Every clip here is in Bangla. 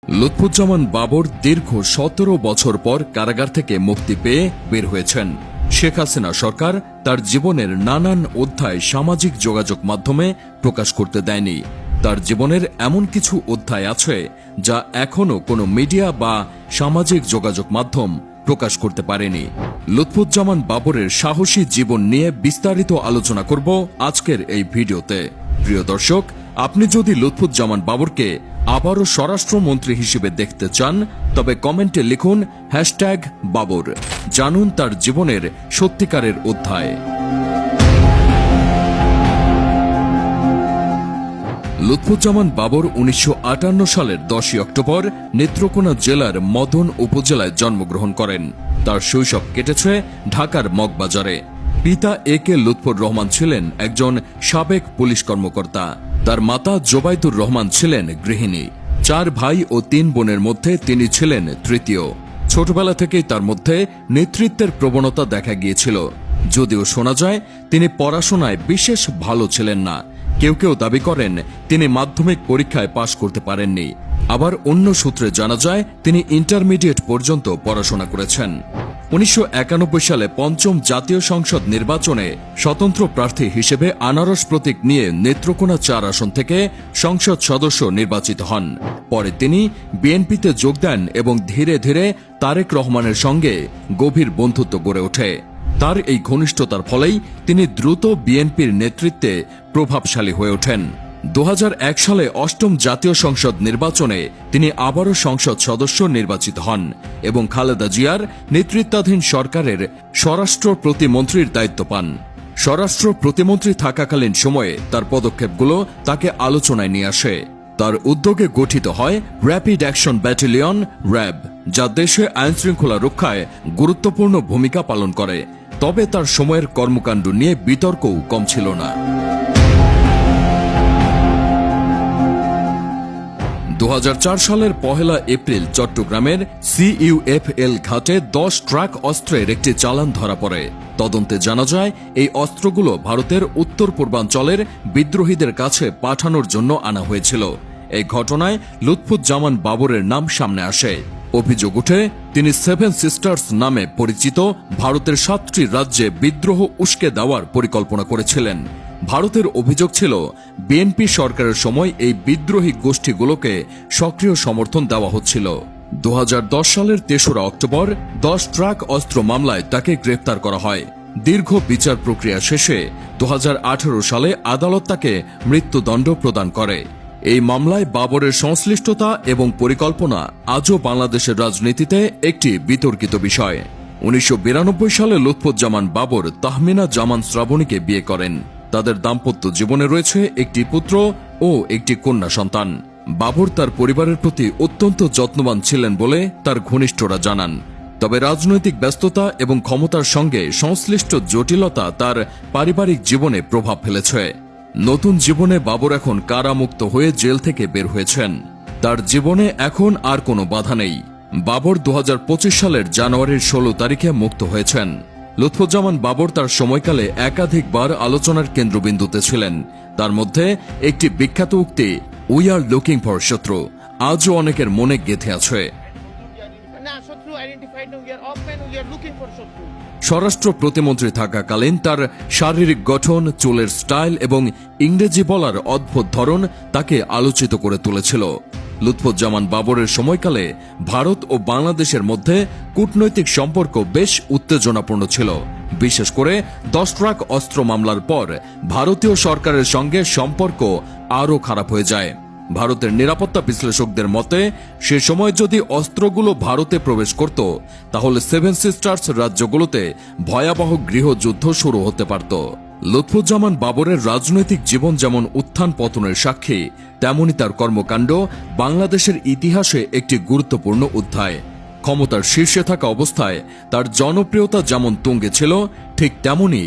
লুৎফুজ্জামান বাবর দীর্ঘ ১৭ বছর পর কারাগার থেকে মুক্তি পেয়ে বের হয়েছেন। শেখ হাসিনা সরকার তার জীবনের নানান অধ্যায় সামাজিক যোগাযোগ মাধ্যমে প্রকাশ করতে দেয়নি। তার জীবনের এমন কিছু অধ্যায় আছে যা এখনো কোনো মিডিয়া বা সামাজিক যোগাযোগ মাধ্যম প্রকাশ করতে পারেনি। লুৎফুজ্জামান বাবরের সাহসী জীবন নিয়ে বিস্তারিত আলোচনা করব আজকের এই ভিডিওতে। প্রিয় দর্শক, আপনি যদি লুৎফুজ্জামান বাবরকে আবারও স্বরাষ্ট্রমন্ত্রী হিসেবে দেখতে চান তবে কমেন্টে লিখুন #বাবর। জানুন তার জীবনের সত্যিকারের অধ্যায়। লুৎফুজ্জামান বাবর ১৯৫৮ সালের ১০ অক্টোবর নেত্রকোনা জেলার মদন উপজেলায় জন্মগ্রহণ করেন। তার শৈশব কেটেছে ঢাকার মগবাজারে। পিতা একে লুৎফর রহমান ছিলেন একজন সাবেক পুলিশ কর্মকর্তা। তার মাতা জোবাইদুর রহমান ছিলেন গৃহিণী। ৪ ভাই ও ৩ বোনের মধ্যে তিনি ছিলেন তৃতীয়। ছোটবেলা থেকেই তার মধ্যে নেতৃত্বের প্রবণতা দেখা গিয়েছিল, যদিও শোনা যায় তিনি পড়াশোনায় বিশেষ ভালো ছিলেন না। কেউ কেউ দাবি করেন তিনি মাধ্যমিক পরীক্ষায় পাশ করতে পারেননি। আবার অন্য সূত্রে জানা যায় তিনি ইন্টারমিডিয়েট পর্যন্ত পড়াশোনা করেছেন। ১৯৯১ সালে পঞ্চম জাতীয় সংসদ নির্বাচনে স্বতন্ত্র প্রার্থী হিসেবে আনারস প্রতীক নিয়ে নেত্রকোনা ৪ আসন থেকে সংসদ সদস্য নির্বাচিত হন। পরে তিনি বিএনপিতে যোগ দেন এবং ধীরে ধীরে তারেক রহমানের সঙ্গে গভীর বন্ধুত্ব গড়ে ওঠে। তার এই ঘনিষ্ঠতার ফলেই তিনি দ্রুত বিএনপির নেতৃত্বে প্রভাবশালী হয়ে ওঠেন। ২০০১ সালে অষ্টম জাতীয় সংসদ নির্বাচনে তিনি আবারও সংসদ সদস্য নির্বাচিত হন এবং খালেদা জিয়ার নেতৃত্বাধীন সরকারের স্বরাষ্ট্র প্রতিমন্ত্রীর দায়িত্ব পান। স্বরাষ্ট্র প্রতিমন্ত্রী থাকাকালীন সময়ে তার পদক্ষেপগুলো তাকে আলোচনায় নিয়ে আসে। তার উদ্যোগে গঠিত হয় র্যাপিড অ্যাকশন ব্যাটালিয়ন র্যাব, যা দেশে আইনশৃঙ্খলা রক্ষায় গুরুত্বপূর্ণ ভূমিকা পালন করে। তবে তার সময়ের কর্মকাণ্ড নিয়ে বিতর্কও কম ছিল না। ২০০৪ সালের ১ এপ্রিল চট্টগ্রামের CUFL ঘাটে ১০ ট্রাক অস্ত্রের একটি চালান ধরা পড়ে। তদন্তে জানা যায় এই অস্ত্রগুলো ভারতের উত্তর পূর্বাঞ্চলের বিদ্রোহীদের কাছে পাঠানোর জন্য আনা হয়েছিল। এই ঘটনায় লুৎফুজ্জামান বাবরের নাম সামনে আসে। অভিযোগ ওঠে তিনি 7 সিস্টার্স নামে পরিচিত ভারতের ৭টি রাজ্যে বিদ্রোহ উস্কে দেওয়ার পরিকল্পনা করেছিলেন। ভারতের অভিযোগ ছিল বিএনপি সরকারের সময় এই বিদ্রোহী গোষ্ঠীগুলোকে সক্রিয় সমর্থন দেওয়া হচ্ছিল। ২০১০ সালের ৩রা অক্টোবর ১০ ট্রাক অস্ত্র মামলায় তাকে গ্রেফতার করা হয়। দীর্ঘ বিচার প্রক্রিয়া শেষে ২০১৮ সালে আদালত তাকে মৃত্যুদণ্ড প্রদান করে। এই মামলায় বাবরের সংশ্লিষ্টতা এবং পরিকল্পনা আজও বাংলাদেশের রাজনীতিতে একটি বিতর্কিত বিষয়। ১৯৯২ সালে লুৎফুজ্জামান বাবর তাহমিনা জামান শ্রাবণীকে বিয়ে করেন। তাদের দাম্পত্য জীবনে রয়েছে একটি পুত্র ও একটি কন্যা সন্তান। বাবর তার পরিবারের প্রতি অত্যন্ত যত্নবান ছিলেন বলে তার ঘনিষ্ঠরা জানান। তবে রাজনৈতিক ব্যস্ততা এবং ক্ষমতার সঙ্গে সংশ্লিষ্ট জটিলতা তার পারিবারিক জীবনে প্রভাব ফেলেছে। নতুন জীবনে বাবর এখন কারামুক্ত হয়ে জেল থেকে বের হয়েছেন। তার জীবনে এখন আর কোনো বাধা নেই। বাবর ২০২৫ সালের জানুয়ারির ১৬ তারিখে মুক্ত হয়েছেন। লুৎফুজ্জামান বাবর তার সময়কালে একাধিকবার আলোচনার কেন্দ্রবিন্দুতে ছিলেন। তার মধ্যে একটি বিখ্যাত উক্তি উই আর লুকিং ফর শত্রু আজও অনেকের মনে গেঁথে আছে। স্বরাষ্ট্র প্রতিমন্ত্রী থাকাকালীন তার শারীরিক গঠন, চুলের স্টাইল এবং ইংরেজি বলার অদ্ভুত ধরন তাকে আলোচিত করে তুলেছিল। লুৎফুজ্জামান বাবরের সময়কালে ভারত ও বাংলাদেশের মধ্যে কূটনৈতিক সম্পর্ক বেশ উত্তেজনাপূর্ণ ছিল। বিশেষ করে ১০ ট্রাক অস্ত্র মামলার পর ভারতীয় সরকারের সঙ্গে সম্পর্ক আরও খারাপ হয়ে যায়। ভারতের নিরাপত্তা বিশ্লেষকদের মতে সে সময় যদি অস্ত্রগুলো ভারতে প্রবেশ করত তাহলে 7 সিস্টার্স রাজ্যগুলোতে ভয়াবহ গৃহযুদ্ধ শুরু হতে পারত। লুৎফুজ্জামান বাবরের রাজনৈতিক জীবন যেমন উত্থান পতনের সাক্ষী, তেমনি তার কর্মকাণ্ড বাংলাদেশের ইতিহাসে একটি গুরুত্বপূর্ণ অধ্যায়। ক্ষমতার শীর্ষে থাকা অবস্থায় তার জনপ্রিয়তা যেমন তুঙ্গে ছিল, ঠিক তেমনি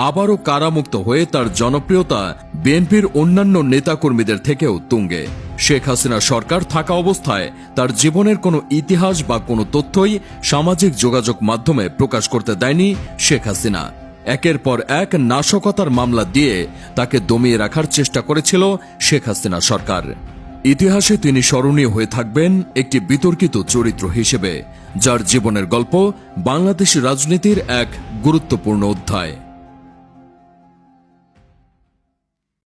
আবারও কারামুক্ত হয়ে তার জনপ্রিয়তা বিএনপির অন্যান্য নেতাকর্মীদের থেকেও তুঙ্গে। শেখ হাসিনা সরকার থাকা অবস্থায় তার জীবনের কোনো ইতিহাস বা কোনো তথ্যই সামাজিক যোগাযোগ মাধ্যমে প্রকাশ করতে দেয়নি শেখ হাসিনা। একের পর এক নাশকতার মামলা দিয়ে তাকে দমিয়ে রাখার চেষ্টা করেছিল শেখ হাসিনা সরকার। ইতিহাসে তিনি স্মরণীয় হয়ে থাকবেন একটি বিতর্কিত চরিত্র হিসেবে, যার জীবনের গল্প বাংলাদেশ রাজনীতির এক গুরুত্বপূর্ণ অধ্যায়।